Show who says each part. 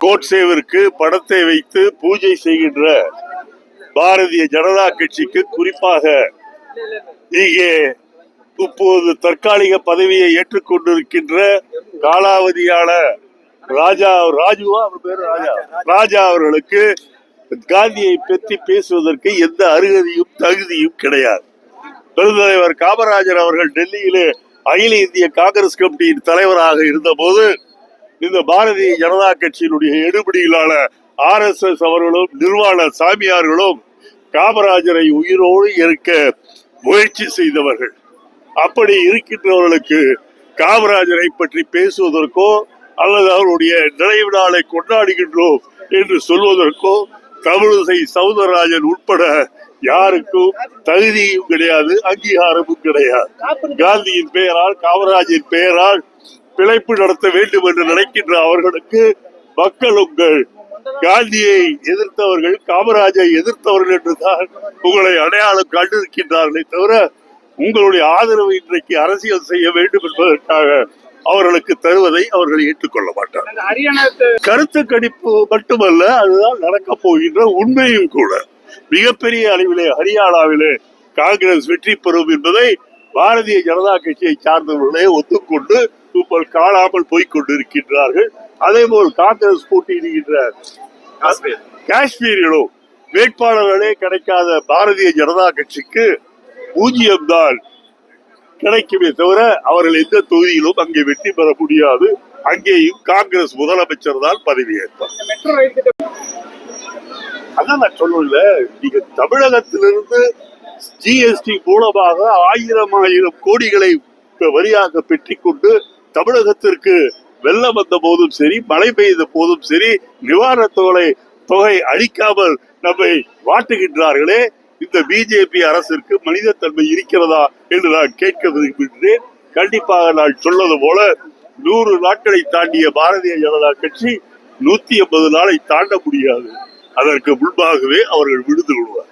Speaker 1: கோட்சேவிற்கு படத்தை வைத்து பூஜை செய்கின்ற பாரதிய ஜனதா கட்சிக்கு, குறிப்பாக இங்கே இப்போது தற்காலிக பதவியை ஏற்றுக்கொண்டிருக்கின்ற காலாவதியான ராஜா அவர்களுக்கு காந்தியை பற்றி பேசுவதற்கு எந்த அருகதையும் தகுதியும் கிடையாது. பெருந்தலைவர் காமராஜர் அவர்கள் டெல்லியிலே அகில இந்திய காங்கிரஸ் கமிட்டியின் தலைவராக இருந்த போது இந்த பாரதிய ஜனதா கட்சியினுடைய எடுபடியிலான RSS அவர்களும் நிர்வாண சாமியார்களும் காமராஜரை உயிரோடு இருக்க முயற்சி செய்தவர்கள். அப்படி இருக்கின்றவர்களுக்கு காமராஜரை பற்றி பேசுவதற்கோ அல்லது அவருடைய நினைவு நாளை கொண்டாடுகின்றோம் என்று சொல்வதற்கோ தமிழிசை சவுந்தரராஜன் உட்பட யாருக்கும் தகுதியும் கிடையாது, அங்கீகாரமும் கிடையாது. காந்தியின் பெயரால், காமராஜின் பெயரால் பிழைப்பு நடத்த வேண்டும் என்று நினைக்கின்ற அவர்களுக்கு மக்கள் உங்கள் காந்தியை எதிர்த்தவர்கள், காமராஜை எதிர்த்தவர்கள் என்றுதான் உங்களை அடையாளம் கண்டிருக்கின்றார்களே தவிர உங்களுடைய ஆதரவு இன்றைக்கு அரசியல் செய்ய வேண்டும் என்பதற்காக அவர்களுக்கு தருவதை அவர்கள் ஏற்றுக்கொள்ள மாட்டார்கள். கருத்து கணிப்பு மட்டுமல்ல, அதுதான் நடக்க போகின்ற உண்மையும் கூட. மிகப்பெரிய அளவிலே ஹரியானாவிலே காங்கிரஸ் வெற்றி பெறும் என்பதை பாரதிய ஜனதா கட்சியை சார்ந்தவர்களே ஒத்துக்கொண்டு இப்போது காணாமல் போய்கொண்டிருக்கின்றார்கள். அதே போல் காங்கிரஸ் போட்டியிடுகின்ற காஷ்மீரிலும் வேட்பாளர்களே கிடைக்காத பாரதிய ஜனதா கட்சிக்கு 0 தான் கிடைக்குமே தவிர அவர்கள் எந்த தொகுதியிலும் அங்கே வெற்றி பெற முடியாது. அங்கேயும் காங்கிரஸ் முதலமைச்சர் தான் பதவியேற்பார். அதான் நான் சொல்லல, நீங்க தமிழகத்திலிருந்து GST மூலமாக 1000 கோடிகளை வரியாக பெற்றுக்கொண்டு தமிழகத்திற்கு வெள்ளம் வந்த போதும் சரி, மழை பெய்த போதும் சரி, நிவாரண தொகை அளிக்காமல் நம்மை வாட்டுகின்றார்களே, இந்த பிஜேபி அரசிற்கு மனித தன்மை இருக்கிறதா என்று நான் கேட்க விரும்புகிறேன். கண்டிப்பாக நான் சொன்னது போல 100 நாட்களை தாண்டிய பாரதிய ஜனதா கட்சி 180 நாளை தாண்ட முடியாது. அதற்கு முன்பாகவே அவர்கள் விடுத்து விடுவார்.